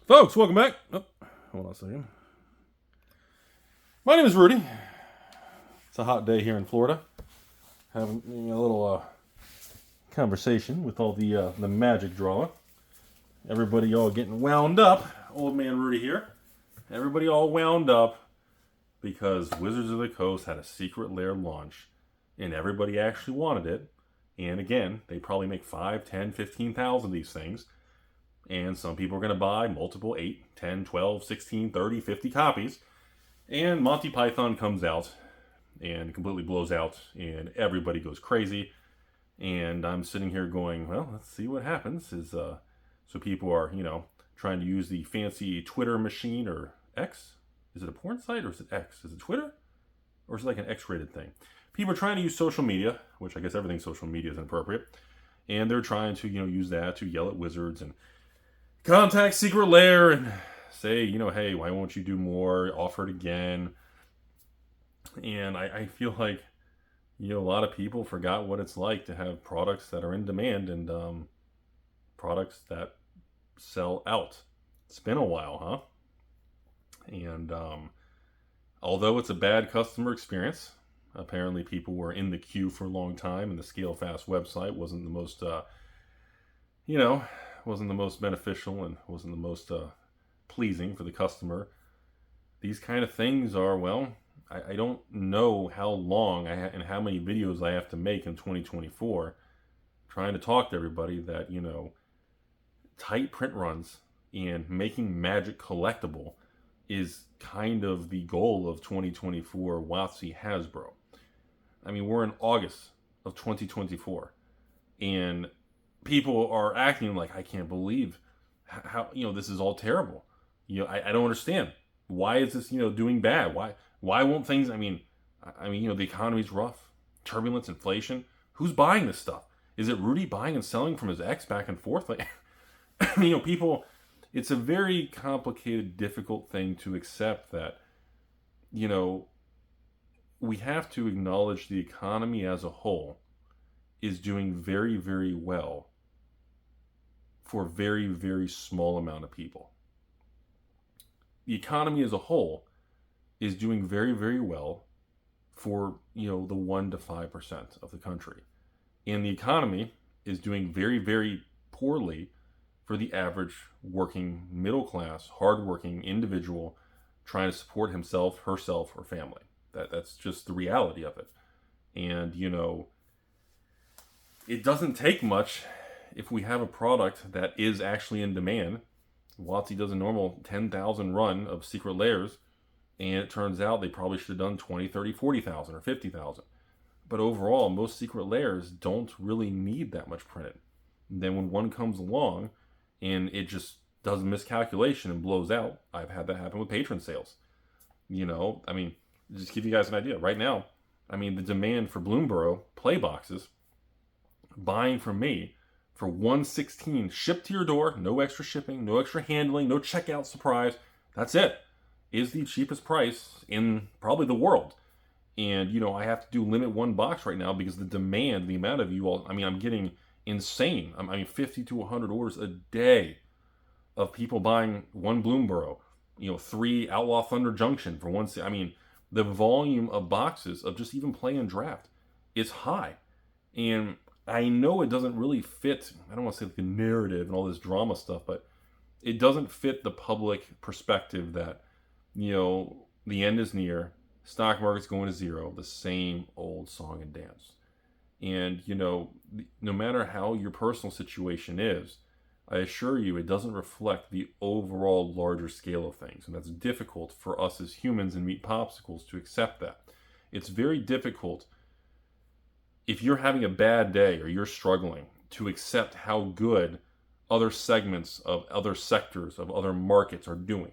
Folks, welcome back. Oh, hold on a second. My name is Rudy. It's a hot day here in Florida. Having a little conversation with all the magic drama. Everybody all getting wound up. Old man Rudy here. Everybody all wound up because Wizards of the Coast had a secret Lair launch and everybody actually wanted it. And again, they probably make 5, 10, 15,000 of these things. And some people are going to buy multiple 8, 10, 12, 16, 30, 50 copies. And Monty Python comes out and completely blows out and everybody goes crazy. And I'm sitting here going, well, let's see what happens. So people are, trying to use the fancy Twitter machine or X. Is it a porn site or is it X? Is it Twitter? Or is it like an X-rated thing? People are trying to use social media, which I guess everything social media is inappropriate. And they're trying to, use that to yell at Wizards and contact Secret Lair and say, hey, why won't you do more? Offer it again. And I feel like, a lot of people forgot what it's like to have products that are in demand and products that sell out. It's been a while, huh? And although it's a bad customer experience, apparently people were in the queue for a long time and the ScaleFast website wasn't the most, wasn't the most beneficial and wasn't the most pleasing for the customer. These kind of things are, well, I don't know how long and how many videos I have to make in 2024 trying to talk to everybody that, tight print runs and making Magic collectible is kind of the goal of 2024 WotC Hasbro. I mean, we're in August of 2024 and people are acting like, I can't believe how this is all terrible. I don't understand. Why is this, doing bad? Why won't things, the economy's rough, turbulence, inflation. Who's buying this stuff? Is it Rudy buying and selling from his ex back and forth? Like, people, it's a very complicated, difficult thing to accept that, we have to acknowledge the economy as a whole is doing very, very well for a very, very small amount of people. The economy as a whole is doing very, very well for, the 1 to 5% of the country. And the economy is doing very, very poorly for the average working, middle class, hardworking individual trying to support himself, herself, or family. That's just the reality of it. And, it doesn't take much if we have a product that is actually in demand. WotC does a normal 10,000 run of Secret Lairs, and it turns out they probably should have done 20, 30, 40,000 or 50,000. But overall, most Secret Lairs don't really need that much printed. And then when one comes along and it just does a miscalculation and blows out, I've had that happen with patron sales. Just give you guys an idea. Right now, the demand for Bloomborough play boxes, buying from me for $116 shipped to your door, no extra shipping, no extra handling, no checkout surprise. That's it. Is the cheapest price in probably the world. And, I have to do limit one box right now because the demand, the amount of you all, I'm getting insane. 50 to 100 orders a day of people buying one Bloomborough, 3 Outlaw Thunder Junction for one. The volume of boxes of just even playing draft is high. And I know it doesn't really fit, I don't want to say the narrative and all this drama stuff, but it doesn't fit the public perspective that, the end is near, stock market's going to zero, the same old song and dance. And, no matter how your personal situation is, I assure you it doesn't reflect the overall larger scale of things. And that's difficult for us as humans and meat popsicles to accept that. It's very difficult if you're having a bad day or you're struggling to accept how good other segments of other sectors of other markets are doing,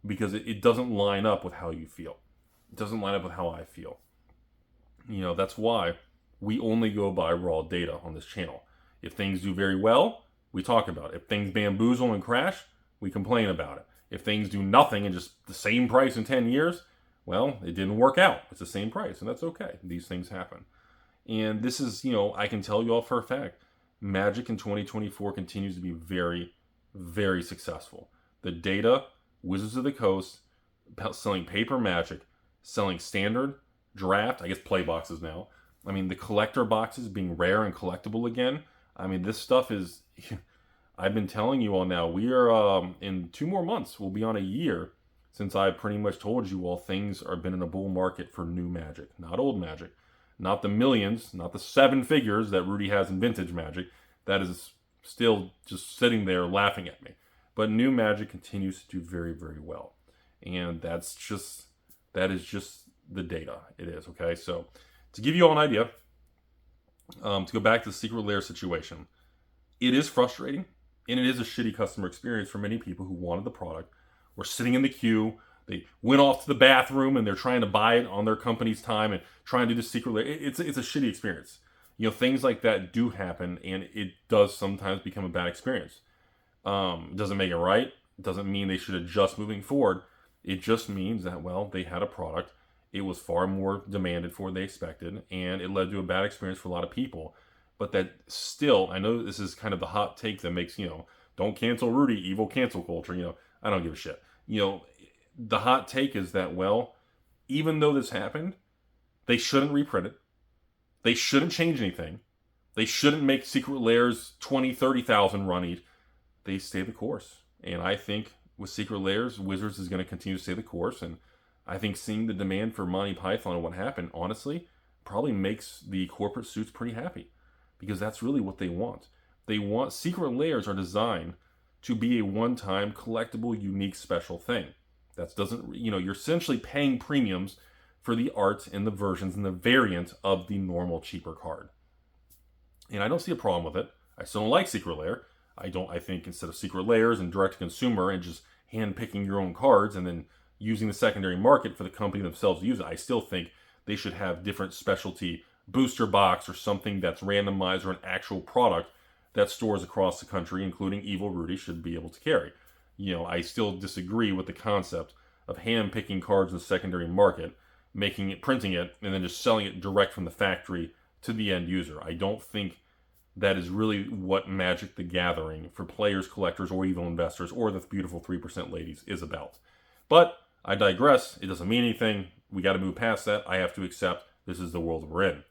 because it doesn't line up with how you feel. It doesn't line up with how I feel. That's why we only go by raw data on this channel. If things do very well, we talk about it. If things bamboozle and crash, we complain about it. If things do nothing and just the same price in 10 years, well, it didn't work out. It's the same price, and that's okay. These things happen. And this is, I can tell you all for a fact, Magic in 2024 continues to be very, very successful. The data, Wizards of the Coast, selling paper Magic, selling standard, draft, I guess play boxes now. I mean, the collector boxes being rare and collectible again. I mean, this stuff is, I've been telling you all now, we are, in 2 more months, we'll be on a year since I pretty much told you all things are been in a bull market for new Magic, not old Magic. Not the millions, not the 7 figures that Rudy has in vintage Magic. That is still just sitting there laughing at me. But new Magic continues to do very, very well. And that is just the data. It is, okay? So to give you all an idea, to go back to the Secret Lair situation, it is frustrating, and it is a shitty customer experience for many people who wanted the product, were sitting in the queue, they went off to the bathroom, and they're trying to buy it on their company's time and trying to do the Secret Lair. It's a shitty experience. You know, things like that do happen, and it does sometimes become a bad experience. Doesn't make it right. Doesn't mean they should adjust moving forward. It just means that, well, they had a product. It was far more demanded for what they expected, and it led to a bad experience for a lot of people. But that still, I know this is kind of the hot take that makes, don't cancel Rudy, evil cancel culture. I don't give a shit. The hot take is that, well, even though this happened, they shouldn't reprint it. They shouldn't change anything. They shouldn't make Secret Lairs 20, 30,000 run each. They stay the course. And I think with Secret Lairs, Wizards is going to continue to stay the course. And I think seeing the demand for Monty Python and what happened, honestly, probably makes the corporate suits pretty happy. Because that's really what they want. Secret Lairs are designed to be a one-time, collectible, unique, special thing. That doesn't, you're essentially paying premiums for the art and the versions and the variant of the normal, cheaper card. And I don't see a problem with it. I still don't like Secret Lair. I think instead of Secret Lairs and direct-to-consumer and just hand-picking your own cards and then using the secondary market for the company themselves to use it, I still think they should have different specialty booster box or something that's randomized or an actual product that stores across the country, including Evil Rudy, should be able to carry. I still disagree with the concept of hand-picking cards in the secondary market, printing it, and then just selling it direct from the factory to the end user. I don't think that is really what Magic the Gathering for players, collectors, or even investors, or the beautiful 3% ladies is about. But I digress. It doesn't mean anything. We got to move past that. I have to accept this is the world we're in.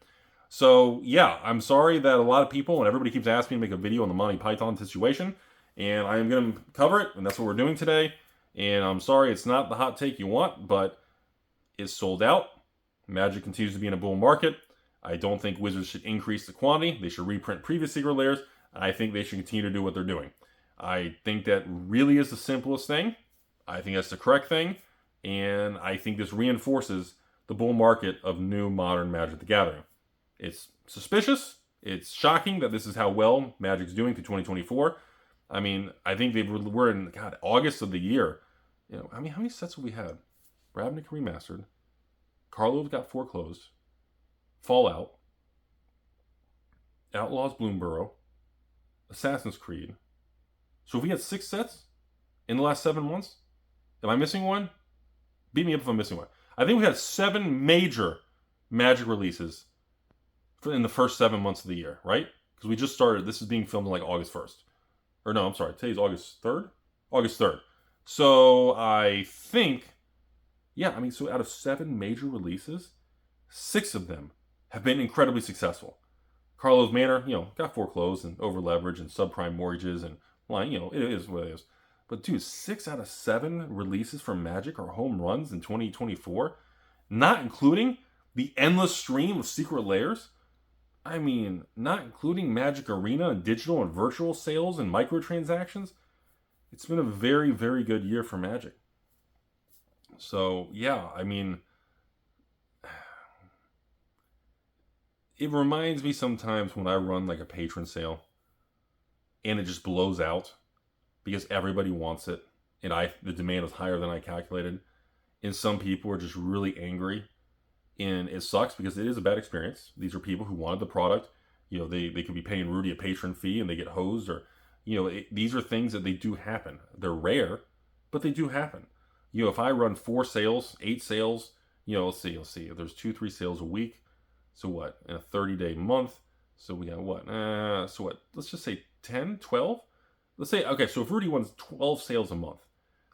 So, yeah, I'm sorry that a lot of people and everybody keeps asking me to make a video on the Monty Python situation. And I am going to cover it, and that's what we're doing today. And I'm sorry it's not the hot take you want, but it's sold out. Magic continues to be in a bull market. I don't think Wizards should increase the quantity. They should reprint previous Secret Lairs. I think they should continue to do what they're doing. I think that really is the simplest thing. I think that's the correct thing. And I think this reinforces the bull market of new modern Magic the Gathering. It's suspicious. It's shocking that this is how well Magic's doing through 2024. I mean, I think we're in, August of the year. How many sets have we had? Ravnica Remastered. Carlo's got foreclosed. Fallout. Outlaws Bloomborough. Assassin's Creed. So if we had 6 sets in the last 7 months, am I missing one? Beat me up if I'm missing one. I think we had 7 major Magic releases in the first 7 months of the year, right? Because we just started. This is being filmed on August 1st. Or no, I'm sorry. Today's August 3rd? August 3rd. So I think, so out of 7 major releases, 6 of them have been incredibly successful. Carlo's Manor, got foreclosed and over leverage and subprime mortgages and it is what it is. But dude, 6 out of 7 releases from Magic are home runs in 2024, not including the endless stream of Secret Lairs. I mean, not including Magic Arena and digital and virtual sales and microtransactions. It's been a very, very good year for Magic. So, it reminds me sometimes when I run a patron sale and it just blows out because everybody wants it and the demand is higher than I calculated. And some people are just really angry. And it sucks because it is a bad experience. These are people who wanted the product. They could be paying Rudy a patron fee and they get hosed. Or, these are things that they do happen. They're rare, but they do happen. If I run 4 sales, 8 sales, let's see. If there's 2-3 sales a week. So what? In a 30-day month. So we got what? Let's just say 10, 12? Let's say, okay, so if Rudy runs 12 sales a month,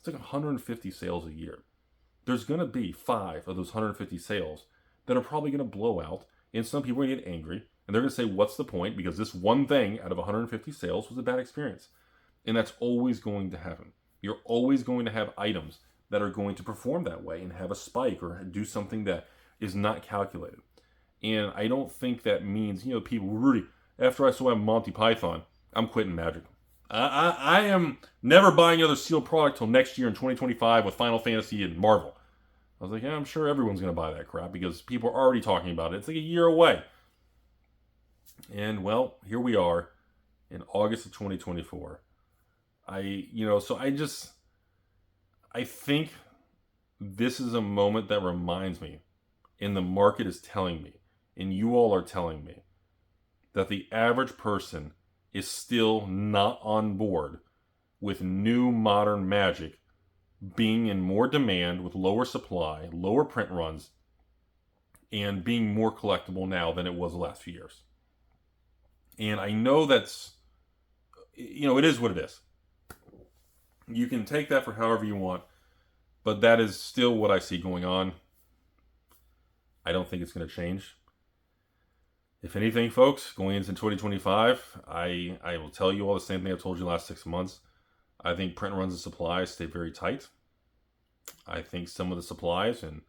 It's like 150 sales a year. There's going to be 5 of those 150 sales that are probably going to blow out, and some people are going to get angry, and they're going to say, what's the point? Because this one thing out of 150 sales was a bad experience. And that's always going to happen. You're always going to have items that are going to perform that way and have a spike or do something that is not calculated. And I don't think that means, people, Rudy, after I saw Monty Python, I'm quitting Magic. I am never buying another sealed product till next year in 2025 with Final Fantasy and Marvel. I was like, yeah, I'm sure everyone's going to buy that crap because people are already talking about it. It's like a year away. And, well, here we are in August of 2024. I think this is a moment that reminds me, and the market is telling me, and you all are telling me, that the average person is still not on board with new modern Magic being in more demand with lower supply, lower print runs, and being more collectible now than it was the last few years. And I know that's, it is what it is. You can take that for however you want, but that is still what I see going on. I don't think it's going to change. If anything, folks, going into 2025, I will tell you all the same thing I've told you the last 6 months. I think print runs and supplies stay very tight. I think some of the supplies, and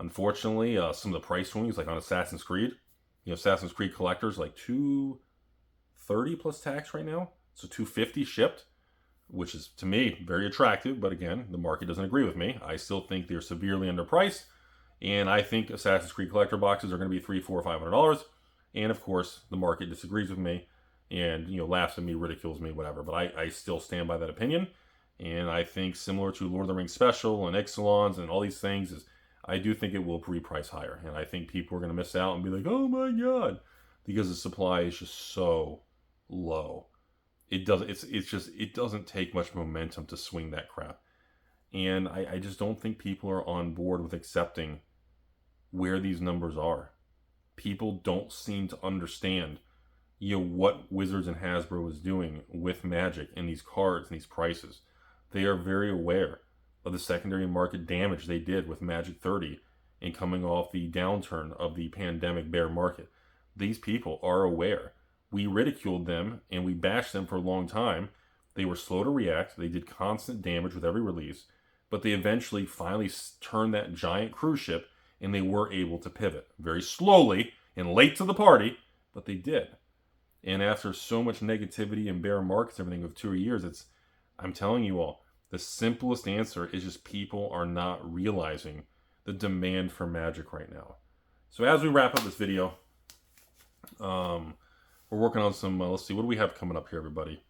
unfortunately, some of the price swings, like on Assassin's Creed, Assassin's Creed collectors, like $230 plus tax right now, so $250 shipped, which is, to me, very attractive. But again, the market doesn't agree with me. I still think they're severely underpriced. And I think Assassin's Creed collector boxes are going to be $300, $400, $500. And of course, the market disagrees with me and, laughs at me, ridicules me, whatever. But I still stand by that opinion. And I think similar to Lord of the Rings Special and Ixalan's and all these things, is I do think it will reprice higher. And I think people are going to miss out and be like, oh my God, because the supply is just so low. It doesn't take much momentum to swing that crap. And I just don't think people are on board with accepting where these numbers are. People don't seem to understand, what Wizards and Hasbro is doing with Magic and these cards and these prices. They are very aware of the secondary market damage they did with Magic 30 and coming off the downturn of the pandemic bear market. These people are aware. We ridiculed them and we bashed them for a long time. They were slow to react. They did constant damage with every release, but they eventually finally turned that giant cruise ship and they were able to pivot very slowly and late to the party, but they did. And after so much negativity and bear markets, everything of 2 years, I'm telling you all, the simplest answer is just people are not realizing the demand for Magic right now. So as we wrap up this video, we're working on some, let's see, what do we have coming up here, everybody?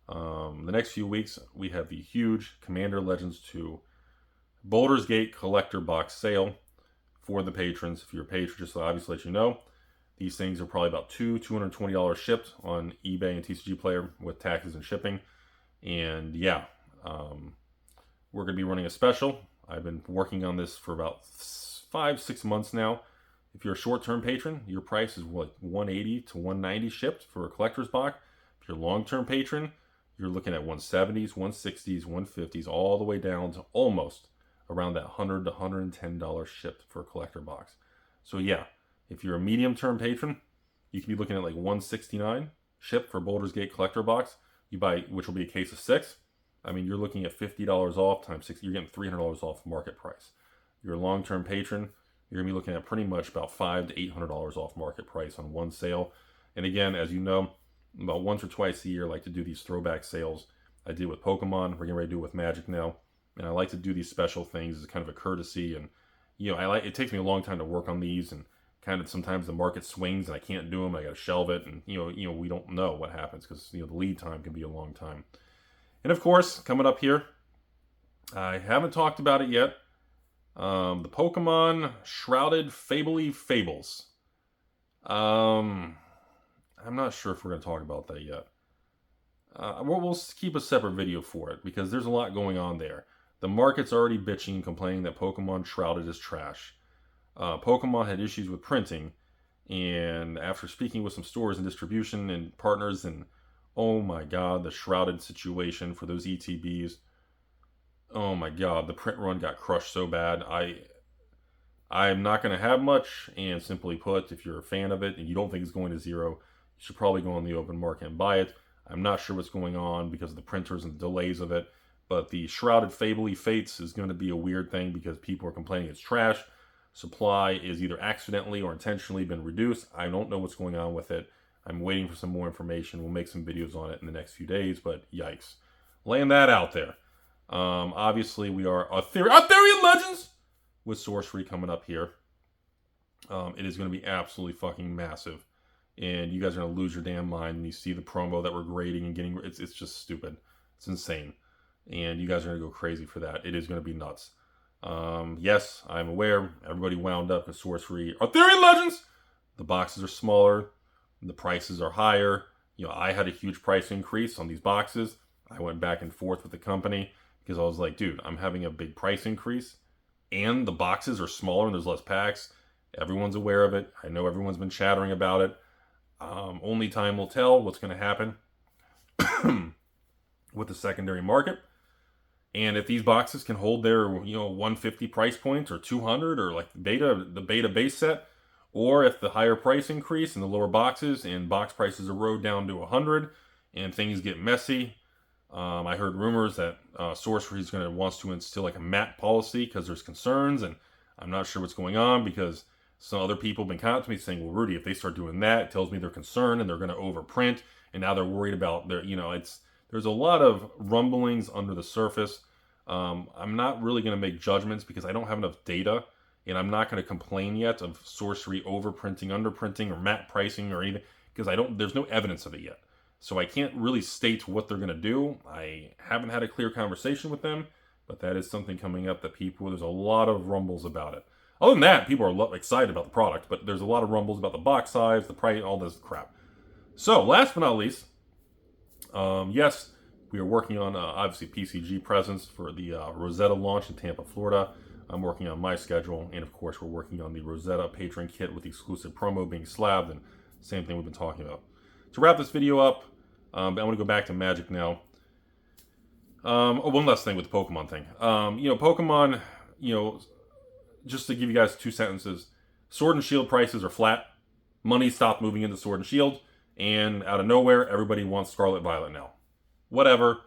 The next few weeks, we have the huge Commander Legends 2 Baldur's Gate collector box sale for the patrons. If you're a patron, just to obviously let you know, these things are probably about $220 shipped on eBay and TCG Player with taxes and shipping. And yeah, we're going to be running a special. I've been working on this for about 5-6 months now. If you're a short-term patron, your price is what, $180 to $190 shipped for a collector's box. If you're a long-term patron, you're looking at $170s, $160s, $150s, all the way down to almost around that $100 to $110 shipped for a collector box. So yeah, if you're a medium-term patron, you can be looking at like $169 shipped for Baldur's Gate collector box. You buy, which will be a case of 6. I mean, you're looking at $50 off times 6. You're getting $300 off market price. You're a long-term patron, you're going to be looking at pretty much about $500 to $800 off market price on one sale. And again, as you know, about once or twice a year, I like to do these throwback sales. I did with Pokemon. We're getting ready to do it with Magic now. And I like to do these special things as kind of a courtesy. And, it takes me a long time to work on these. And kind of sometimes the market swings and I can't do them. I got to shelve it. And, we don't know what happens because, the lead time can be a long time. And of course, coming up here, I haven't talked about it yet. The Pokemon Shrouded Fably Fables. I'm not sure if we're going to talk about that yet. We'll keep a separate video for it because there's a lot going on there. The market's already bitching and complaining that Pokemon Shrouded is trash. Pokemon had issues with printing, and after speaking with some stores and distribution and partners, and oh my God, the Shrouded situation for those ETBs. Oh oh my God, the print run got crushed so bad. I'm not going to have much, and simply put, if you're a fan of it and you don't think it's going to zero, you should probably go on the open market and buy it. I'm not sure what's going on because of the printers and the delays of it, but the Shrouded Fably Fates is going to be a weird thing because people are complaining it's trash. Supply is either accidentally or intentionally been reduced. I don't know what's going on with it. I'm waiting for some more information. We'll make some videos on it in the next few days, but yikes. Laying that out there. Obviously, we are Arthurian Legends with sorcery coming up here. It is going to be absolutely fucking massive. And you guys are going to lose your damn mind when you see the promo that we're grading and getting. It's just stupid. It's insane. And you guys are going to go crazy for that. It is going to be nuts. Yes, I'm aware. Everybody wound up with sorcery. Arthurian Legends! The boxes are smaller. The prices are higher. You know, I had a huge price increase on these boxes. I went back and forth with the company because I was like, dude, I'm having a big price increase. And the boxes are smaller and there's less packs. Everyone's aware of it. I know everyone's been chattering about it. Only time will tell what's going to happen with the secondary market. And if these boxes can hold their, 150 price points or 200 or like the beta base set, or if the higher price increase and the lower boxes and box prices erode down to 100 and things get messy. I heard rumors that Sorcery is wants to instill like a MAT policy because there's concerns, and I'm not sure what's going on because some other people have been contacting me saying, well, Rudy, if they start doing that, it tells me they're concerned and they're going to overprint, and now they're worried about their, there's a lot of rumblings under the surface. I'm not really going to make judgments because I don't have enough data, and I'm not going to complain yet of Sorcery overprinting, underprinting, or MAT pricing or anything because there's no evidence of it yet. So I can't really state what they're going to do. I haven't had a clear conversation with them, but that is something coming up that there's a lot of rumbles about it. Other than that, people are excited about the product, but there's a lot of rumbles about the box size, the price, all this crap. So last but not least, yes, we are working on, obviously, PCG presence for the Rosetta launch in Tampa, Florida. I'm working on my schedule, and of course, we're working on the Rosetta patron kit with the exclusive promo being slabbed, and same thing we've been talking about. To wrap this video up, I want to go back to Magic now. One last thing with the Pokemon thing. Pokemon, just to give you guys 2 sentences, Sword and Shield prices are flat. Money stopped moving into Sword and Shield, and out of nowhere, everybody wants Scarlet Violet now. Whatever.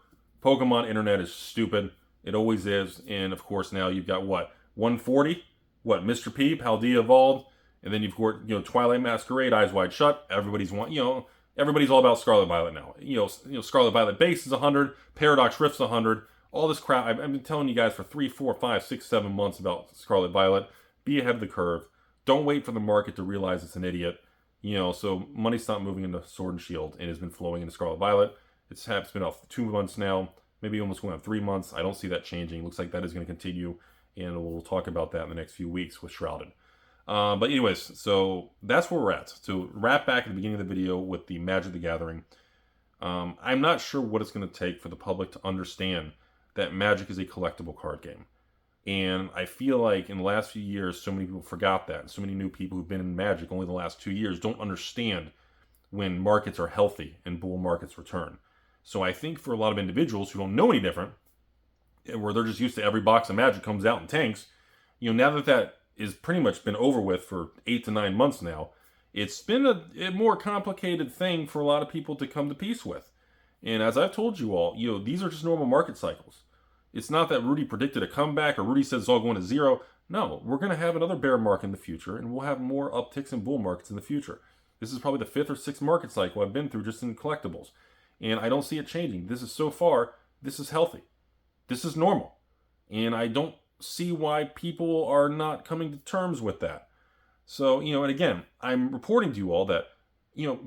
Pokemon internet is stupid. It always is. And of course, now you've got what? 140? What? Mr. P, Paldea Evolved, and then you've got Twilight Masquerade, Eyes Wide Shut. Everybody's all about Scarlet Violet now. Scarlet Violet base is 100, Paradox Rift's 100. All this crap. I've been telling you guys for 3, 4, 5, 6, 7 months about Scarlet Violet. Be ahead of the curve. Don't wait for the market to realize it's an idiot. So money stopped moving into Sword and Shield and has been flowing into Scarlet Violet. It's been off 2 months now, maybe almost going on 3 months. I don't see that changing. Looks like that is going to continue, and we'll talk about that in the next few weeks with Shrouded. But anyways, so that's where we're at. To wrap back at the beginning of the video with the Magic the Gathering, I'm not sure what it's going to take for the public to understand that Magic is a collectible card game. And I feel like in the last few years, so many people forgot that. So many new people who've been in Magic only the last 2 years don't understand when markets are healthy and bull markets return. So I think for a lot of individuals who don't know any different, where they're just used to every box of Magic comes out in tanks, now that is pretty much been over with for 8 to 9 months now, it's been a more complicated thing for a lot of people to come to peace with. And as I've told you all, these are just normal market cycles. It's not that Rudy predicted a comeback or Rudy says it's all going to zero. No, we're going to have another bear market in the future, and we'll have more upticks in bull markets in the future. This is probably the 5th or 6th market cycle I've been through just in collectibles. And I don't see it changing. This is healthy. This is normal. And I don't see why people are not coming to terms with that. So, and again, I'm reporting to you all that,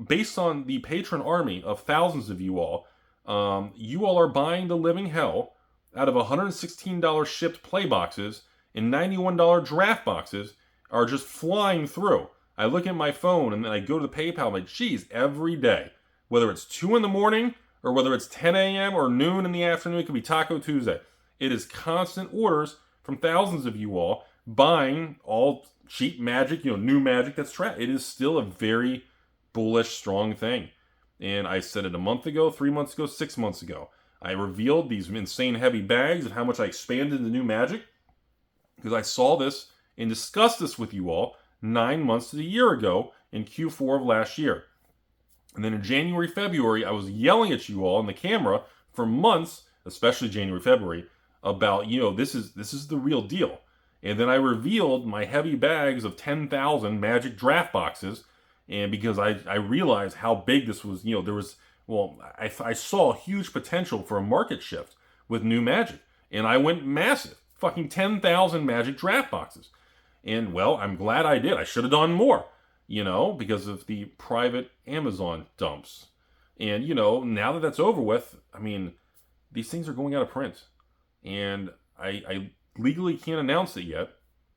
based on the patron army of thousands of you all are buying the living hell out of $116 shipped play boxes and $91 draft boxes are just flying through. I look at my phone and then I go to the PayPal, I'm like, geez, every day. Whether it's 2 in the morning or whether it's 10 a.m. or noon in the afternoon, it could be Taco Tuesday. It is constant orders from thousands of you all buying all cheap Magic, new Magic that's trash. It is still a very bullish, strong thing. And I said it a month ago, 3 months ago, 6 months ago. I revealed these insane heavy bags of how much I expanded the new magic because I saw this and discussed this with you all 9 months to a year ago in Q4 of last year. And then in January, February, I was yelling at you all on the camera for months, especially January, February, about, this is the real deal. And then I revealed my heavy bags of 10,000 Magic draft boxes. And because I realized how big this was, I saw huge potential for a market shift with new Magic. And I went massive, fucking 10,000 Magic draft boxes. And well, I'm glad I did. I should have done more, because of the private Amazon dumps. And, now that that's over with, these things are going out of print. And I legally can't announce it yet,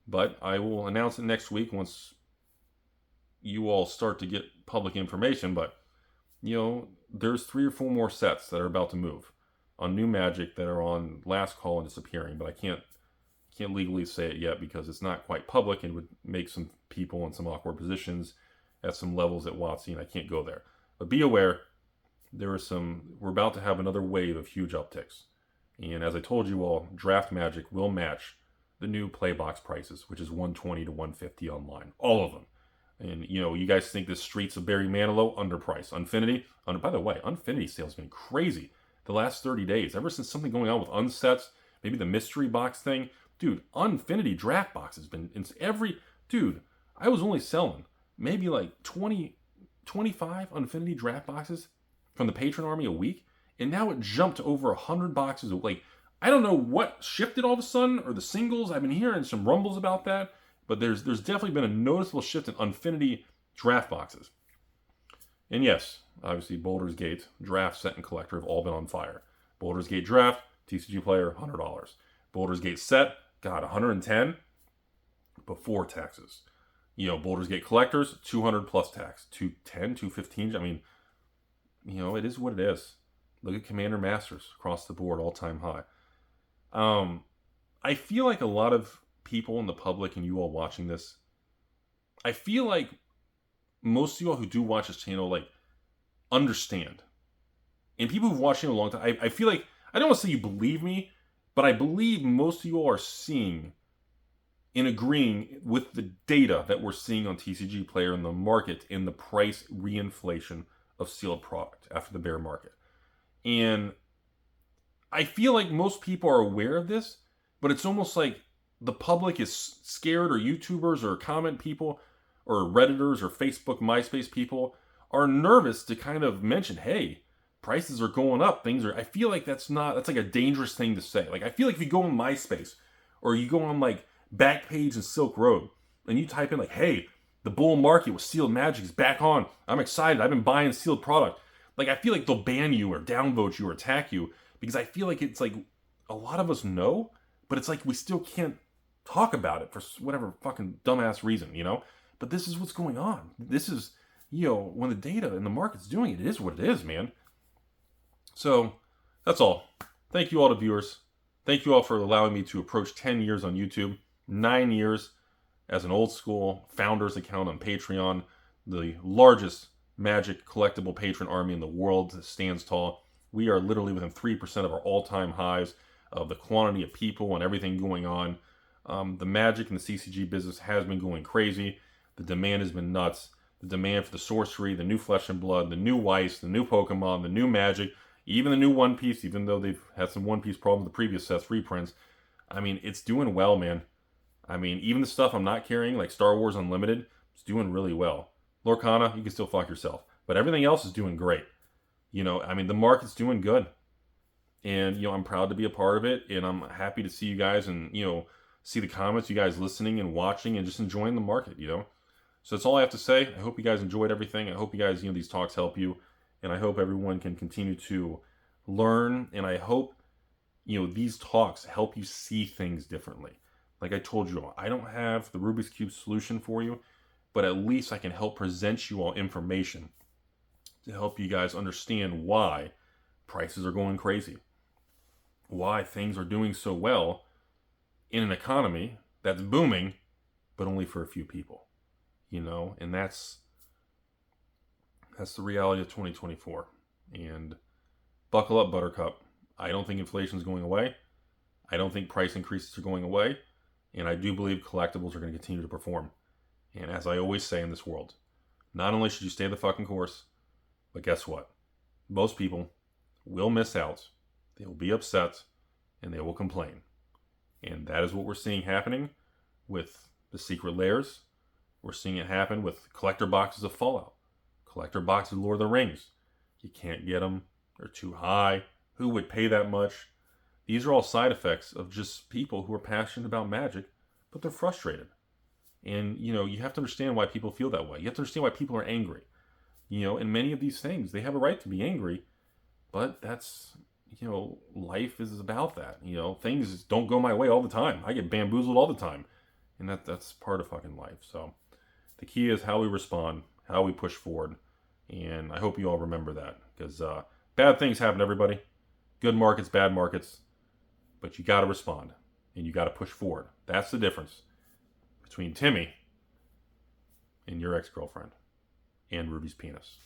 but I will announce it next week once you all start to get public information. But, there's 3 or 4 more sets that are about to move on new Magic that are on last call and disappearing. But I can't legally say it yet because it's not quite public and it would make some people in some awkward positions at some levels at WotC, and I can't go there. But be aware, we're about to have another wave of huge upticks. And as I told you all, Draft Magic will match the new Playbox prices, which is $120 to $150 online. All of them. And, you guys think the Streets of Barry Manilow, underpriced. Unfinity, by the way, Unfinity sales have been crazy the last 30 days. Ever since something going on with Unsets, maybe the mystery box thing. Dude, Unfinity draft box has been, I was only selling maybe like 20, 25 Unfinity draft boxes from the Patron Army a week. And now it jumped to over 100 boxes. Like, I don't know what shifted all of a sudden, or the singles. I've been hearing some rumbles about that. But there's definitely been a noticeable shift in Unfinity draft boxes. And yes, obviously Baldur's Gate, Draft, Set, and Collector have all been on fire. Baldur's Gate Draft, TCG Player, $100. Baldur's Gate Set, God, $110 before taxes. Baldur's Gate Collectors, $200 plus tax. $210, $215. It is what it is. Look at Commander Masters across the board, all-time high. I feel like a lot of people in the public and you all watching this, I feel like most of you all who do watch this channel, understand. And people who've watched it a long time, I feel like, I don't want to say you believe me, but I believe most of you all are seeing and agreeing with the data that we're seeing on TCG Player in the market in the price reinflation of sealed product after the bear market. And I feel like most people are aware of this, but it's almost like the public is scared, or YouTubers or comment people or Redditors or Facebook, MySpace people are nervous to kind of mention, hey, prices are going up. I feel like that's like a dangerous thing to say. Like, I feel like if you go on MySpace or you go on Backpage and Silk Road and you type in hey, the bull market with sealed Magic is back on. I'm excited. I've been buying sealed product. I feel like they'll ban you or downvote you or attack you because I feel like it's a lot of us know, but it's we still can't talk about it for whatever fucking dumbass reason, But this is what's going on. This is, when the data and the market's doing it, it is what it is, man. So, that's all. Thank you all to viewers. Thank you all for allowing me to approach 10 years on YouTube, 9 years as an old school founder's account on Patreon, the largest Magic collectible patron army in the world that stands tall. We are literally within 3% of our all-time highs of the quantity of people and everything going on. The Magic and the CCG business has been going crazy. The demand has been nuts. The demand for the sorcery, the new Flesh and Blood, the new Weiss, the new Pokemon, the new Magic, even the new One Piece, even though they've had some One Piece problems with the previous sets, reprints. It's doing well, man. Even the stuff I'm not carrying, like Star Wars Unlimited, it's doing really well. Lorcana, you can still fuck yourself. But everything else is doing great. The market's doing good. And, I'm proud to be a part of it. And I'm happy to see you guys and, see the comments, you guys listening and watching and just enjoying the market, So that's all I have to say. I hope you guys enjoyed everything. I hope you guys, these talks help you. And I hope everyone can continue to learn. And I hope, these talks help you see things differently. Like I told you all, I don't have the Rubik's Cube solution for you, but at least I can help present you all information to help you guys understand why prices are going crazy, why things are doing so well in an economy that's booming, but only for a few people, and that's the reality of 2024. And buckle up, Buttercup. I don't think inflation is going away. I don't think price increases are going away. And I do believe collectibles are going to continue to perform. And as I always say in this world, not only should you stay the fucking course, but guess what? Most people will miss out. They will be upset and they will complain. And that is what we're seeing happening with the secret lairs. We're seeing it happen with collector boxes of Fallout, collector boxes of Lord of the Rings. You can't get them. They're too high. Who would pay that much? These are all side effects of just people who are passionate about magic, but they're frustrated. And, you have to understand why people feel that way. You have to understand why people are angry. And many of these things, they have a right to be angry, but that's, life is about that. Things don't go my way all the time. I get bamboozled all the time. And that's part of fucking life. So the key is how we respond, how we push forward. And I hope you all remember that, because bad things happen to everybody. Good markets, bad markets. But you got to respond and you got to push forward. That's the difference between Timmy and your ex-girlfriend and Rudy's penis.